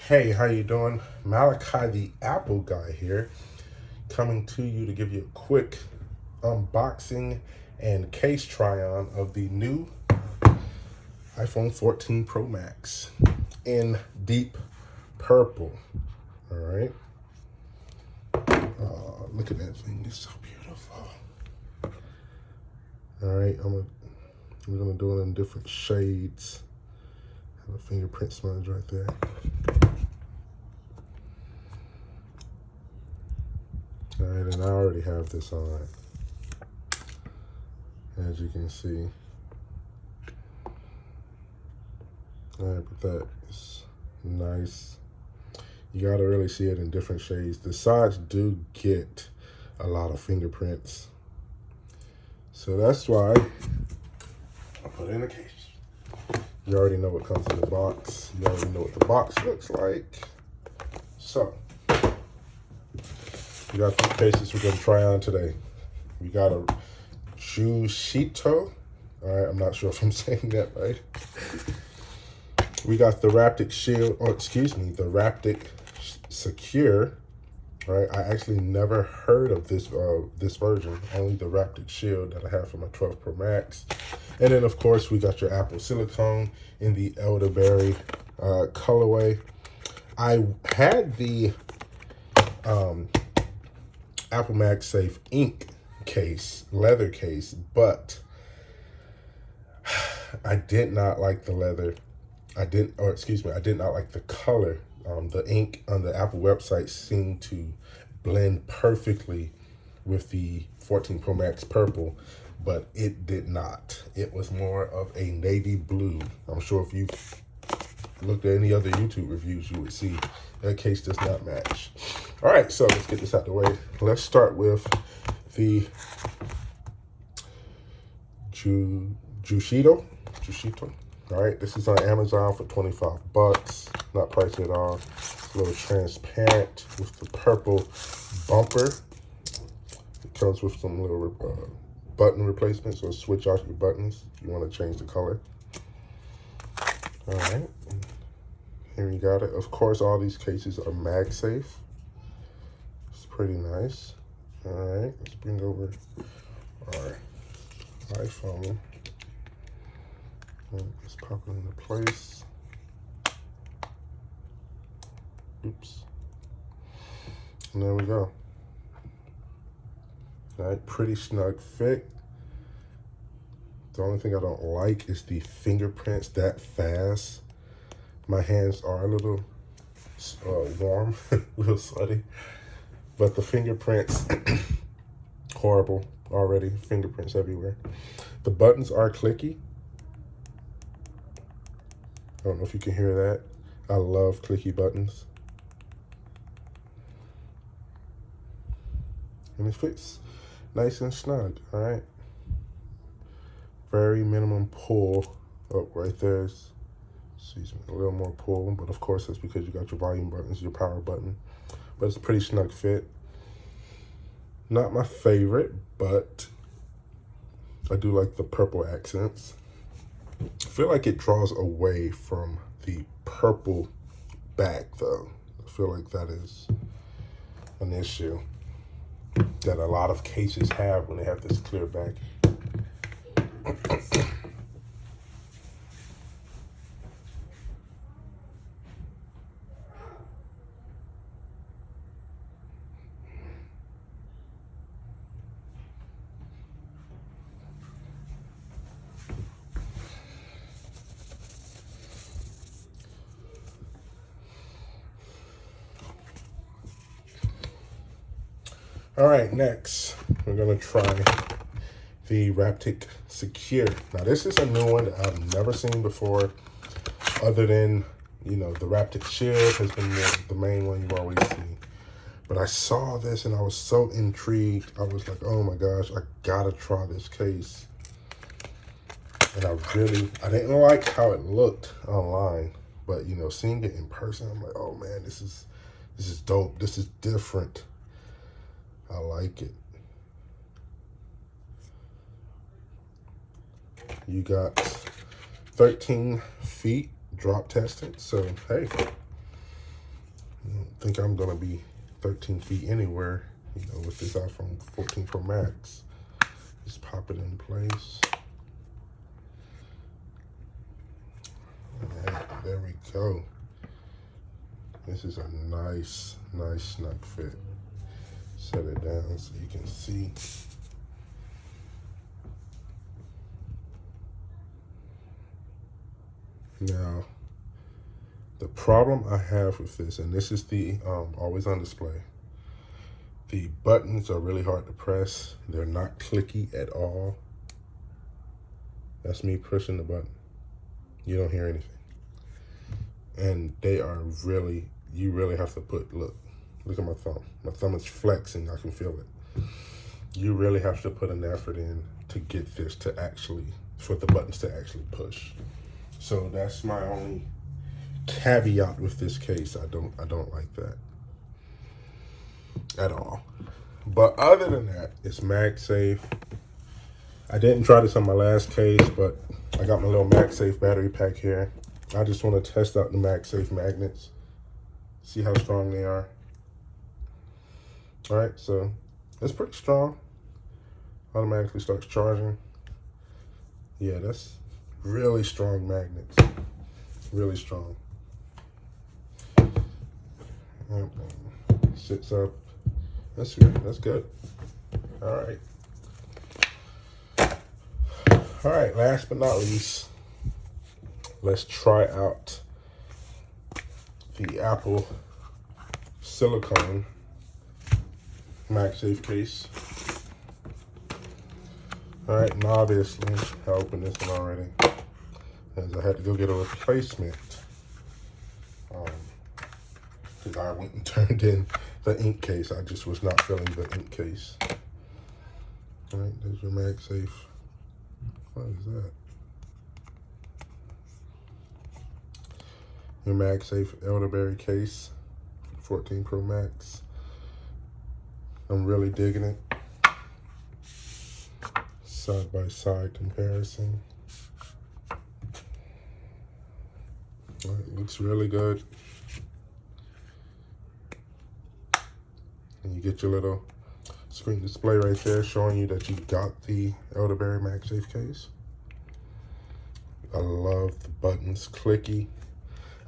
Hey, how you doing? Malachi the Apple guy here, coming to you to give you a quick unboxing and case try-on of the new iPhone 14 Pro Max in deep purple. All right. Look at that thing, it's so beautiful. All right, we're gonna do it in different shades. Have a fingerprint smudge right there. All right, and I already have this on, as you can see. All right, but that is nice. You gotta really see it in different shades. The sides do get a lot of fingerprints, so that's why I put it in a case. You already know what comes in the box. You already know what the box looks like. So, we got three cases we're gonna try on today. We got a Jushito. All right, I'm not sure if I'm saying that right. We got the Raptic Shield, or excuse me, the Raptic Secure. All right, I actually never heard of this version. Only the Raptic Shield that I have for my 12 Pro Max. And then of course we got your Apple Silicone in the elderberry colorway. I had the Apple MagSafe ink case, leather case, but I did not like the leather. I did not like the color. The ink on the Apple website seemed to blend perfectly with the 14 Pro Max purple, but it did not. It was more of a navy blue. I'm sure if you looked at any other YouTube reviews, you would see that case does not match. All right, so let's get this out the way. Let's start with the Jushito. All right, this is on Amazon for 25 bucks. Not pricey at all. It's a little transparent with the purple bumper. It comes with some little button replacements, so switch out your buttons if you want to change the color. All right, here you got it. Of course, all these cases are MagSafe. It's pretty nice. All right, let's bring over our iPhone. Let's pop it into place. Oops. And there we go. All right, pretty snug fit. The only thing I don't like is the fingerprints that fast. My hands are a little warm, a little sweaty, but the fingerprints, horrible already. Fingerprints everywhere. The buttons are clicky. I don't know if you can hear that. I love clicky buttons. And it fits nice and snug, all right? Very minimum pull up right there. Excuse me, a little more pull, but of course that's because you got your volume buttons, your power button. But it's a pretty snug fit. Not my favorite, but I do like the purple accents. I feel like it draws away from the purple back though. I feel like that is an issue that a lot of cases have when they have this clear back. All right, next we're gonna try the Raptic Secure. Now this is a new one that I've never seen before, other than, you know, the Raptic Shield has been the main one you always see. But I saw this and I was so intrigued. I was like, oh my gosh, I gotta try this case. And I didn't like how it looked online, but you know, seeing it in person, I'm like, oh man, this is dope. This is different. I like it. You got 13 feet drop tested, so hey, think I'm gonna be 13 feet anywhere, you know, with this iPhone 14 Pro Max. Just pop it in place. And there we go. This is a nice snug fit. Set it down so you can see. Now, the problem I have with this, and this is the always on display, the buttons are really hard to press. They're not clicky at all. That's me pushing the button. You don't hear anything. And they are really, you really have to put, look at my thumb. My thumb is flexing, I can feel it. You really have to put an effort in to get this to actually, for the buttons to actually push. So that's my only caveat with this case. I don't like that at all. But other than that, it's MagSafe. I didn't try this on my last case, but I got my little MagSafe battery pack here. I just want to test out the MagSafe magnets, see how strong they are. All right, so it's pretty strong. Automatically starts charging. Yeah, that's really strong magnets. Really strong. Sits up. That's good. That's good. All right. All right, last but not least, let's try out the Apple silicone MagSafe case. All right, and obviously, I opened this one already, as I had to go get a replacement. Because I went and turned in the ink case. I just was not filling the ink case. All right, there's your MagSafe. What is that? Your MagSafe elderberry case, 14 Pro Max. I'm really digging it. Side by side comparison. It looks really good. And you get your little screen display right there showing you that you got the elderberry MagSafe case. I love the buttons, clicky.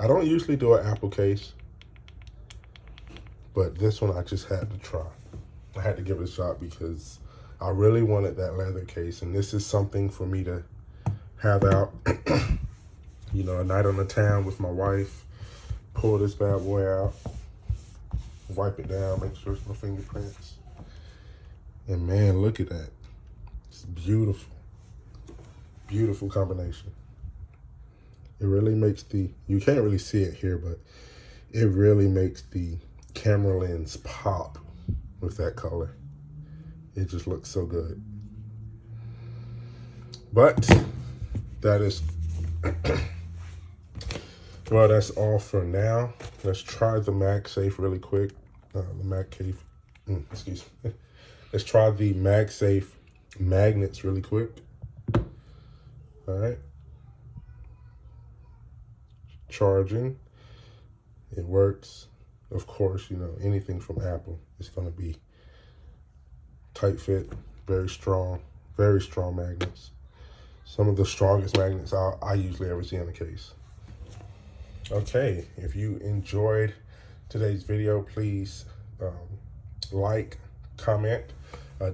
I don't usually do an Apple case, but this one I just had to try. I had to give it a shot because I really wanted that leather case, and this is something for me to have out, you know, a night on the town with my wife, pull this bad boy out, wipe it down, make sure it's no fingerprints. And man, look at that. It's beautiful. Beautiful combination. It really makes the, you can't really see it here, but it really makes the camera lens pop with that color. It just looks so good. But that is, well, that's all for now. Let's try the MagSafe really quick. Excuse me. Let's try the MagSafe magnets really quick. All right. Charging. It works. Of course, you know, anything from Apple is going to be tight fit, very strong magnets. Some of the strongest magnets I usually ever see in a case. Okay, if you enjoyed today's video, please like, comment,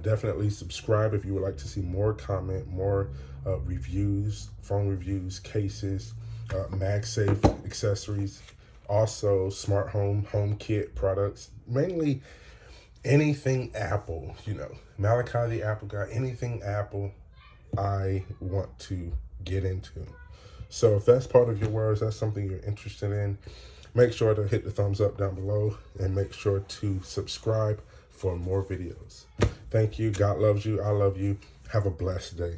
definitely subscribe if you would like to see more content, more reviews, phone reviews, cases, MagSafe accessories, also smart home kit products, mainly anything Apple, you know, Malachi the Apple guy, anything Apple I want to get into. So if that's part of your words, that's something you're interested in, make sure to hit the thumbs up down below and make sure to subscribe for more videos. Thank you. God loves you. I love you. Have a blessed day.